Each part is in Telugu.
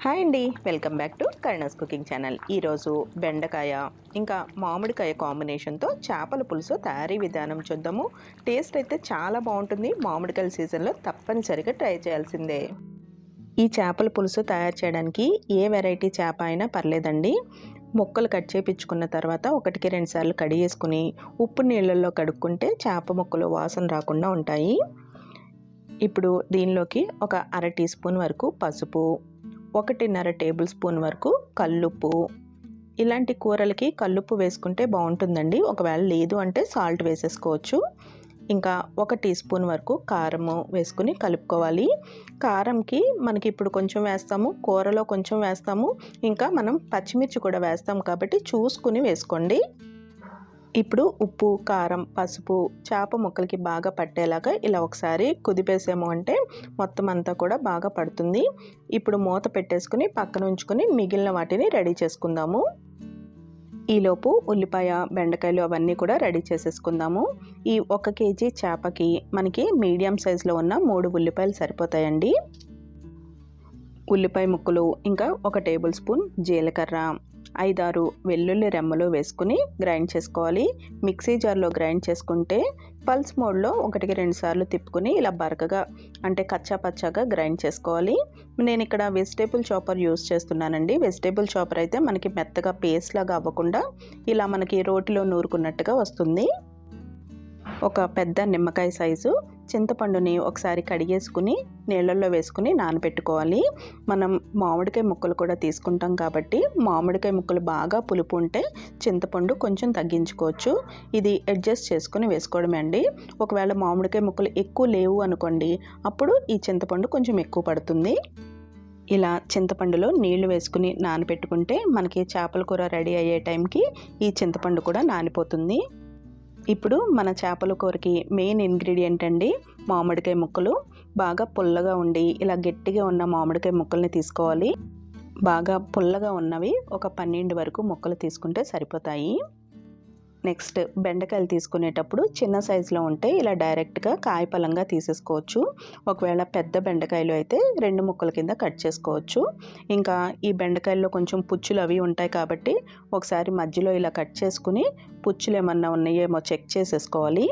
హాయ్ అండి, welcome back to Karuna's cooking channel. ఈరోజు బెండకాయ ఇంకా మామిడికాయ కాంబినేషన్తో చేపల పులుసు తయారీ విధానం చూద్దాము. టేస్ట్ అయితే చాలా బాగుంటుంది. మామిడికాయల సీజన్లో తప్పనిసరిగా ట్రై చేయాల్సిందే. ఈ చేపల పులుసు తయారు చేయడానికి ఏ వెరైటీ చేప అయినా పర్లేదండి. ముక్కలు కట్ చేయించుకున్న తర్వాత 1-2 సార్లు కడిగేసుకుని ఉప్పు నీళ్ళల్లో కడుక్కుంటే చేప ముక్కలు వాసన రాకుండా ఉంటాయి. ఇప్పుడు దీనిలోకి ఒక అర టీ స్పూన్ వరకు పసుపు, 1.5 టేబుల్ స్పూన్ వరకు కల్లుప్పు. ఇలాంటి కూరలకి కల్లుప్పు వేసుకుంటే బాగుంటుందండి. ఒకవేళ లేదు అంటే సాల్ట్ వేసేసుకోవచ్చు. ఇంకా 1 టీ స్పూన్ వరకు కారము వేసుకుని కలుపుకోవాలి. కారంకి మనకి ఇప్పుడు కొంచెం వేస్తాము, కూరలో కొంచెం వేస్తాము, ఇంకా మనం పచ్చిమిర్చి కూడా వేస్తాం కాబట్టి చూసుకుని వేసుకోండి. ఇప్పుడు ఉప్పు, కారం, పసుపు చేప ముక్కలకి బాగా పట్టేలాగా ఇలా ఒకసారి కుదిపేసాము అంటే మొత్తం అంతా కూడా బాగా పడుతుంది. ఇప్పుడు మూత పెట్టేసుకుని పక్కన ఉంచుకొని మిగిలిన వాటిని రెడీ చేసుకుందాము. ఈలోపు ఉల్లిపాయ, బెండకాయలు అవన్నీ కూడా రెడీ చేసేసుకుందాము. ఈ 1 కేజీ చేపకి మనకి మీడియం సైజులో ఉన్న 3 ఉల్లిపాయలు సరిపోతాయండి. ఉల్లిపాయ ముక్కలు, ఇంకా 1 టేబుల్ స్పూన్ జీలకర్ర, 5-6 వెల్లుల్లి రెమ్మలు వేసుకుని గ్రైండ్ చేసుకోవాలి. మిక్సీ జార్లో గ్రైండ్ చేసుకుంటే పల్స్ మోడ్లో 1-2 సార్లు తిప్పుకొని ఇలా బరకగా అంటే కచ్చా పచ్చాగా గ్రైండ్ చేసుకోవాలి. నేను ఇక్కడ వెజిటేబుల్ చాపర్ యూస్ చేస్తున్నానండి. వెజిటేబుల్ చాపర్ అయితే మనకి మెత్తగా పేస్ట్ లాగా అవ్వకుండా ఇలా మనకి రోటిలో నూరుకున్నట్టుగా వస్తుంది. ఒక పెద్ద నిమ్మకాయ సైజు చింతపండుని ఒకసారి కడిగేసుకుని నీళ్ళల్లో వేసుకుని నానబెట్టుకోవాలి. మనం మామిడికాయ ముక్కలు కూడా తీసుకుంటాం కాబట్టి మామిడికాయ ముక్కలు బాగా పులుపు ఉంటే చింతపండు కొంచెం తగ్గించుకోవచ్చు. ఇది అడ్జస్ట్ చేసుకుని వేసుకోవడమే అండి. ఒకవేళ మామిడికాయ ముక్కలు ఎక్కువ లేవు అనుకోండి, అప్పుడు ఈ చింతపండు కొంచెం ఎక్కువ పడుతుంది. ఇలా చింతపండులో నీళ్లు వేసుకుని నానబెట్టుకుంటే మనకి చేపల కూర రెడీ అయ్యే టైంకి ఈ చింతపండు కూడా నానిపోతుంది. ఇప్పుడు మన చేపల కూరకి మెయిన్ ఇంగ్రీడియంట్ అండి మామిడికాయ ముక్కలు. బాగా పుల్లగా ఉండి ఇలా గట్టిగా ఉన్న మామిడికాయ ముక్కల్ని తీసుకోవాలి. బాగా పుల్లగా ఉన్నవి ఒక 12 వరకు ముక్కలు తీసుకుంటే సరిపోతాయి. నెక్స్ట్ బెండకాయలు తీసుకునేటప్పుడు చిన్న సైజులో ఉంటే ఇలా డైరెక్ట్గా కాయపలంగా తీసేసుకోవచ్చు. ఒకవేళ పెద్ద బెండకాయలు అయితే 2 ముక్కల కింద కట్ చేసుకోవచ్చు. ఇంకా ఈ బెండకాయల్లో కొంచెం పుచ్చులు అవి ఉంటాయి కాబట్టి ఒకసారి మధ్యలో ఇలా కట్ చేసుకుని పుచ్చులు ఏమన్నా ఉన్నాయేమో చెక్ చేసేసుకోవాలి.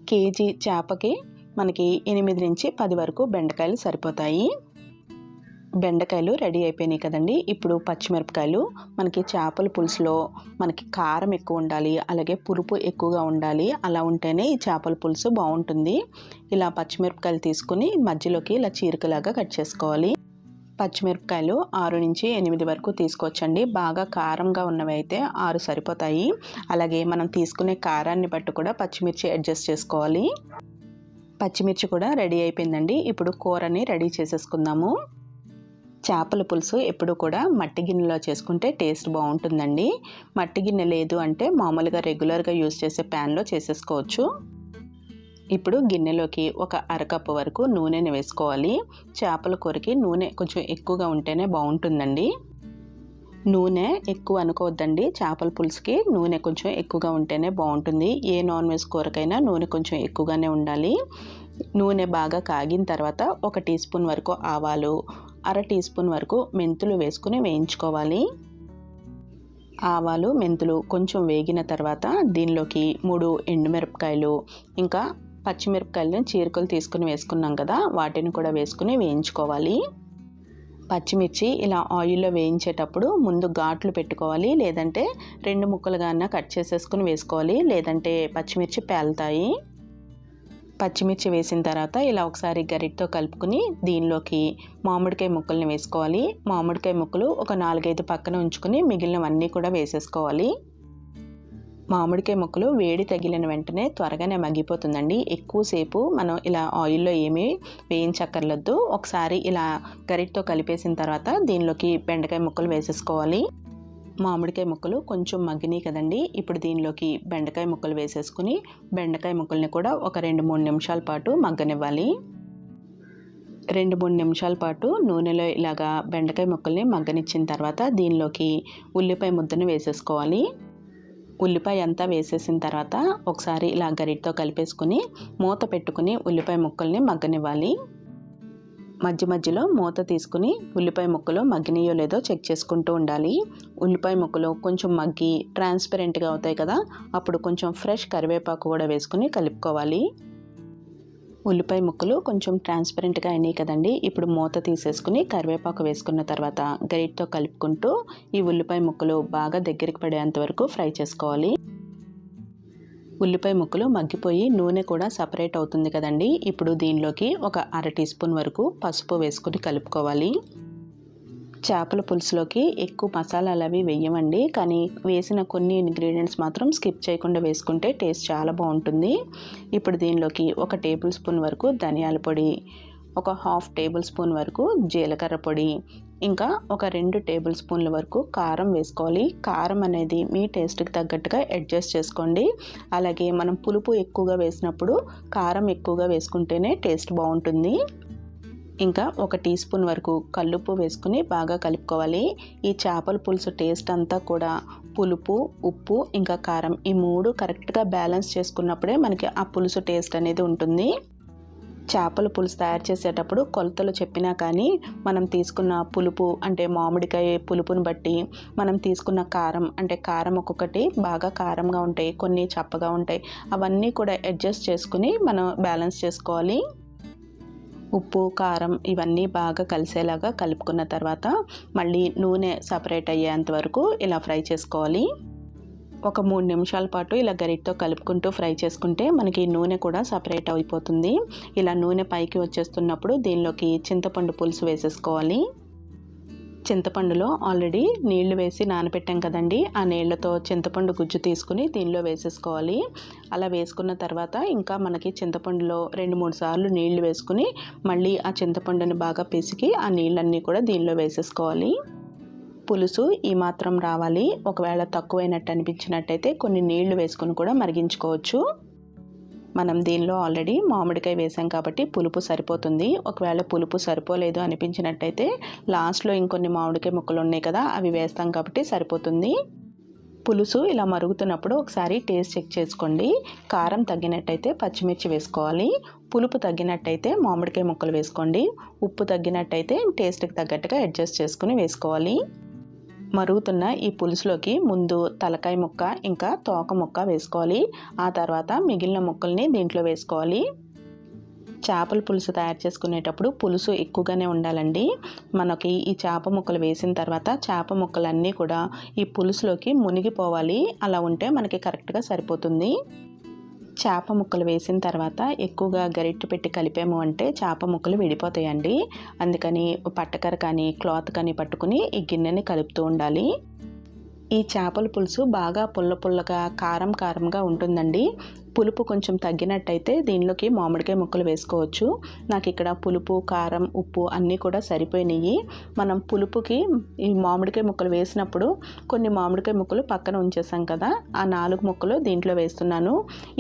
కేజీ చేపకి మనకి 8-10 వరకు బెండకాయలు సరిపోతాయి. బెండకాయలు రెడీ అయిపోయినాయి కదండి. ఇప్పుడు పచ్చిమిరపకాయలు, మనకి చేపల పులుసులో మనకి కారం ఎక్కువ ఉండాలి, అలాగే పులుపు ఎక్కువగా ఉండాలి. అలా ఉంటేనే ఈ చేపల పులుసు బాగుంటుంది. ఇలా పచ్చిమిరపకాయలు తీసుకుని మధ్యలోకి ఇలా చీరికలాగా కట్ చేసుకోవాలి. పచ్చిమిరపకాయలు 6-8 వరకు తీసుకోవచ్చండి. బాగా కారంగా ఉన్నవి అయితే 6 సరిపోతాయి. అలాగే మనం తీసుకునే కారాన్ని బట్టి కూడా పచ్చిమిర్చి అడ్జస్ట్ చేసుకోవాలి. పచ్చిమిర్చి కూడా రెడీ అయిపోయిందండి. ఇప్పుడు కూరని రెడీ చేసేసుకుందాము. చేపల పులుసు ఎప్పుడు కూడా మట్టి గిన్నెలో చేసుకుంటే టేస్ట్ బాగుంటుందండి. మట్టి గిన్నె లేదు అంటే మామూలుగా రెగ్యులర్గా యూజ్ చేసే ప్యాన్లో చేసేసుకోవచ్చు. ఇప్పుడు గిన్నెలోకి ఒక అరకప్పు వరకు నూనెని వేసుకోవాలి. చేపల కూరకి నూనె కొంచెం ఎక్కువగా ఉంటేనే బాగుంటుందండి. నూనె ఎక్కువ అనుకోవద్దండి. చేపల పులుసుకి నూనె కొంచెం ఎక్కువగా ఉంటేనే బాగుంటుంది. ఏ నాన్ వెజ్ కూరకైనా నూనె కొంచెం ఎక్కువగానే ఉండాలి. నూనె బాగా కాగిన తర్వాత 1 టీ స్పూన్ వరకు ఆవాలు, అర టీ స్పూన్ వరకు మెంతులు వేసుకుని వేయించుకోవాలి. ఆవాలు, మెంతులు కొంచెం వేగిన తర్వాత దీనిలోకి 3 ఎండుమిరపకాయలు, ఇంకా పచ్చిమిరపకాయలను చీరికలు తీసుకుని వేసుకున్నాం కదా, వాటిని కూడా వేసుకుని వేయించుకోవాలి. పచ్చిమిర్చి ఇలా ఆయిల్లో వేయించేటప్పుడు ముందు ఘాట్లు పెట్టుకోవాలి, లేదంటే 2 ముక్కలుగా కట్ చేసేసుకుని వేసుకోవాలి, లేదంటే పచ్చిమిర్చి పేలుతాయి. పచ్చిమిర్చి వేసిన తర్వాత ఇలా ఒకసారి గరిటతో కలుపుకుని దీనిలోకి మామిడికాయ ముక్కల్ని వేసుకోవాలి. మామిడికాయ ముక్కలు ఒక 4-5 పక్కన ఉంచుకుని మిగిలినవన్నీ కూడా వేసేసుకోవాలి. మామిడికాయ ముక్కలు వేడి తగిలిన వెంటనే త్వరగానే మగ్గిపోతుందండి. ఎక్కువసేపు మనం ఇలా ఆయిల్లో ఏమీ వేయించక్కర్లేదు. ఒకసారి ఇలా గరిటతో కలిపేసిన తర్వాత దీనిలోకి బెండకాయ ముక్కలు వేసేసుకోవాలి. మామిడికాయ ముక్కలు కొంచెం మగ్గినాయి కదండి. ఇప్పుడు దీనిలోకి బెండకాయ ముక్కలు వేసేసుకుని బెండకాయ ముక్కల్ని కూడా ఒక 2-3 నిమిషాల పాటు మగ్గనివ్వాలి. 2-3 నిమిషాల పాటు నూనెలో ఇలాగా బెండకాయ ముక్కల్ని మగ్గనిచ్చిన తర్వాత దీనిలోకి ఉల్లిపాయ ముద్దను వేసేసుకోవాలి. ఉల్లిపాయ అంతా వేసేసిన తర్వాత ఒకసారి ఇలా గరిటతో కలిపేసుకుని మూత పెట్టుకుని ఉల్లిపాయ ముక్కల్ని మగ్గనివ్వాలి. మధ్య మధ్యలో మూత తీసుకుని ఉల్లిపాయ ముక్కలు మగ్గినాయో లేదో చెక్ చేసుకుంటూ ఉండాలి. ఉల్లిపాయ ముక్కలు కొంచెం మగ్గి ట్రాన్స్పరెంట్గా అవుతాయి కదా, అప్పుడు కొంచెం ఫ్రెష్ కరివేపాకు కూడా వేసుకుని కలుపుకోవాలి. ఉల్లిపాయ ముక్కలు కొంచెం ట్రాన్స్పరెంట్గా అయినాయి కదండి. ఇప్పుడు మూత తీసేసుకుని కరివేపాకు వేసుకున్న తర్వాత గరిటతో కలుపుకుంటూ ఈ ఉల్లిపాయ ముక్కలు బాగా దగ్గరికి పడేంత వరకు ఫ్రై చేసుకోవాలి. ఉల్లిపాయ ముక్కలు మగ్గిపోయి నూనె కూడా సపరేట్ అవుతుంది కదండి. ఇప్పుడు దీనిలోకి ఒక 1/2 టీ స్పూన్ వరకు పసుపు వేసుకుని కలుపుకోవాలి. చేపల పులుసులోకి ఎక్కువ మసాలాలు అవి వేయమండి, కానీ వేసిన కొన్ని ఇంగ్రీడియంట్స్ మాత్రం స్కిప్ చేయకుండా వేసుకుంటే టేస్ట్ చాలా బాగుంటుంది. ఇప్పుడు దీనిలోకి 1 టేబుల్ స్పూన్ వరకు ధనియాల పొడి, ఒక 1/2 టేబుల్ స్పూన్ వరకు జీలకర్ర పొడి, ఇంకా ఒక 2 టేబుల్ స్పూన్ల వరకు కారం వేసుకోవాలి. కారం అనేది మీ టేస్ట్కి తగ్గట్టుగా అడ్జస్ట్ చేసుకోండి. అలాగే మనం పులుపు ఎక్కువగా వేసినప్పుడు కారం ఎక్కువగా వేసుకుంటేనే టేస్ట్ బాగుంటుంది. ఇంకా 1 టీ స్పూన్ వరకు కల్లుప్పు వేసుకుని బాగా కలుపుకోవాలి. ఈ చేపల పులుసు టేస్ట్ అంతా కూడా పులుపు, ఉప్పు ఇంకా కారం ఈ 3 కరెక్ట్గా బ్యాలెన్స్ చేసుకున్నప్పుడే మనకి ఆ పులుసు టేస్ట్ అనేది ఉంటుంది. చేపల పులుసు తయారు చేసేటప్పుడు కొలతలు చెప్పినా కానీ మనం తీసుకున్న పులుపు అంటే మామిడికాయ పులుపుని బట్టి మనం తీసుకున్న కారం అంటే కారం ఒక్కొక్కటి బాగా కారంగా ఉంటాయి, కొన్ని చప్పగా ఉంటాయి, అవన్నీ కూడా అడ్జస్ట్ చేసుకుని మనం బ్యాలెన్స్ చేసుకోవాలి. ఉప్పు కారం ఇవన్నీ బాగా కలిసేలాగా కలుపుకున్న తర్వాత మళ్ళీ నూనె సపరేట్ అయ్యేంత వరకు ఇలా ఫ్రై చేసుకోవాలి. ఒక 3 నిమిషాల పాటు ఇలా గరిటతో కలుపుకుంటూ ఫ్రై చేసుకుంటే మనకి నూనె కూడా సపరేట్ అయిపోతుంది. ఇలా నూనె పైకి వచ్చేస్తున్నప్పుడు దీనిలోకి చింతపండు పులుసు వేసేసుకోవాలి. చింతపండులో ఆల్రెడీ నీళ్లు వేసి నానబెట్టాం కదండి, ఆ నీళ్లతో చింతపండు గుజ్జు తీసుకుని దీనిలో వేసేసుకోవాలి. అలా వేసుకున్న తర్వాత ఇంకా మనకి చింతపండులో 2-3 సార్లు నీళ్లు వేసుకుని మళ్ళీ ఆ చింతపండుని బాగా పిసికి ఆ నీళ్ళన్నీ కూడా దీనిలో వేసేసుకోవాలి. పులుసు ఈ మాత్రం రావాలి. ఒకవేళ తక్కువైనట్టు అనిపించినట్టయితే కొన్ని నీళ్లు వేసుకుని కూడా మరిగించుకోవచ్చు. మనం దీనిలో ఆల్రెడీ మామిడికాయ వేసాం కాబట్టి పులుపు సరిపోతుంది. ఒకవేళ పులుపు సరిపోలేదు అనిపించినట్టయితే లాస్ట్లో ఇంకొన్ని మామిడికాయ ముక్కలు ఉన్నాయి కదా, అవి వేస్తాం కాబట్టి సరిపోతుంది. పులుసు ఇలా మరుగుతున్నప్పుడు ఒకసారి టేస్ట్ చెక్ చేసుకోండి. కారం తగ్గినట్టయితే పచ్చిమిర్చి వేసుకోవాలి. పులుపు తగ్గినట్టయితే మామిడికాయ ముక్కలు వేసుకోండి. ఉప్పు తగ్గినట్టయితే టేస్ట్కి తగ్గట్టుగా అడ్జస్ట్ చేసుకుని వేసుకోవాలి. మరుగుతున్న ఈ పులుసులోకి ముందు తలకాయ ముక్క ఇంకా తోక ముక్క వేసుకోవాలి. ఆ తర్వాత మిగిలిన ముక్కల్ని దీంట్లో వేసుకోవాలి. చేపల పులుసు తయారు చేసుకునేటప్పుడు పులుసు ఎక్కువగానే ఉండాలండి. మనకి ఈ చేప ముక్కలు వేసిన తర్వాత చేప ముక్కలన్నీ కూడా ఈ పులుసులోకి మునిగిపోవాలి. అలా ఉంటే మనకి కరెక్ట్గా సరిపోతుంది. చేప ముక్కలు వేసిన తర్వాత ఎక్కువగా గరిటె పెట్టి కలిపాము అంటే చేప ముక్కలు విడిపోతాయండి. అందుకని పట్టకర కానీ క్లాత్ కానీ పట్టుకుని ఈ గిన్నెని కలుపుతూ ఉండాలి. ఈ చేపల పులుసు బాగా పుల్ల పుల్లగా కారం కారంగా ఉంటుందండి. పులుపు కొంచెం తగ్గినట్టయితే దీనిలోకి మామిడికాయ ముక్కలు వేసుకోవచ్చు. నాకు ఇక్కడ పులుపు కారం ఉప్పు అన్నీ కూడా సరిపోయినాయి. మనం పులుపుకి ఈ మామిడికాయ ముక్కలు వేసినప్పుడు కొన్ని మామిడికాయ ముక్కలు పక్కన ఉంచేసాం కదా, ఆ 4 ముక్కలు దీంట్లో వేస్తున్నాను.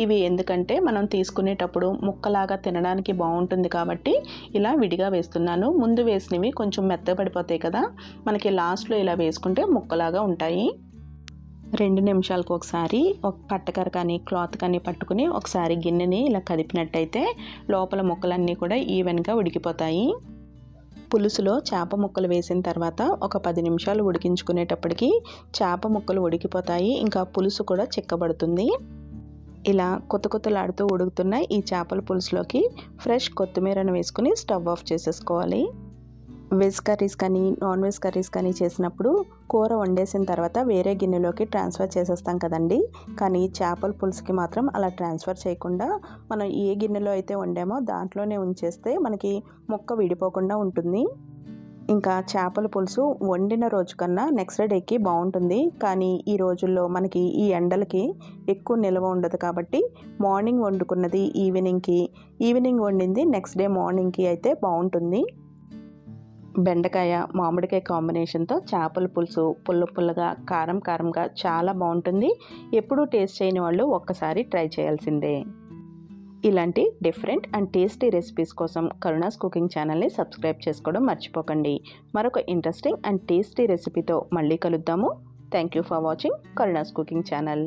ఇవి ఎందుకంటే మనం తీసుకునేటప్పుడు ముక్కలాగా తినడానికి బాగుంటుంది కాబట్టి ఇలా విడిగా వేస్తున్నాను. ముందు వేసినవి కొంచెం మెత్తపడిపోతాయి కదా, మనకి లాస్ట్లో ఇలా వేసుకుంటే ముక్కలాగా ఉంటాయి. 2 నిమిషాలకు ఒకసారి ఒక పట్టకర కానీ క్లాత్ కానీ పట్టుకుని ఒకసారి గిన్నెని ఇలా కదిపినట్టయితే లోపల ముక్కలన్నీ కూడా ఈవెన్గా ఉడికిపోతాయి. పులుసులో చేప ముక్కలు వేసిన తర్వాత ఒక 10 నిమిషాలు ఉడికించుకునేటప్పటికి చేప ముక్కలు ఉడికిపోతాయి. ఇంకా పులుసు కూడా చిక్కబడుతుంది. ఇలా కొత్తలాడుతూ ఉడుకుతున్న ఈ చేపల పులుసులోకి ఫ్రెష్ కొత్తిమీరను వేసుకుని స్టవ్ ఆఫ్ చేసేసుకోవాలి. వెజ్ కర్రీస్ కానీ నాన్ వెజ్ కర్రీస్ కానీ చేసినప్పుడు కూర వండేసిన తర్వాత వేరే గిన్నెలోకి ట్రాన్స్ఫర్ చేసేస్తాం కదండి, కానీ చేపల పులుసుకి మాత్రం అలా ట్రాన్స్ఫర్ చేయకుండా మనం ఏ గిన్నెలో అయితే వండామో దాంట్లోనే ఉంచేస్తే మనకి ముక్క విడిపోకుండా ఉంటుంది. ఇంకా చేపల పులుసు వండిన రోజు కన్నా నెక్స్ట్ డేకి బాగుంటుంది. కానీ ఈ రోజుల్లో మనకి ఈ ఎండలకి ఎక్కువ నిల్వ ఉండదు కాబట్టి మార్నింగ్ వండుకున్నది ఈవినింగ్ వండింది నెక్స్ట్ డే మార్నింగ్కి అయితే బాగుంటుంది. బెండకాయ మామిడికాయ కాంబినేషన్తో చేపల పులుసు పుల్లగా కారంగా చాలా బాగుంటుంది. ఎప్పుడూ టేస్ట్ చేయని వాళ్ళు ఒక్కసారి ట్రై చేయాల్సిందే. ఇలాంటి డిఫరెంట్ అండ్ టేస్టీ రెసిపీస్ కోసం కరుణాస్ కుకింగ్ ఛానల్ని సబ్స్క్రైబ్ చేసుకోవడం మర్చిపోకండి. మరొక ఇంట్రెస్టింగ్ అండ్ టేస్టీ రెసిపీతో మళ్ళీ కలుద్దాము. Thank you for watching Karuna's cooking channel.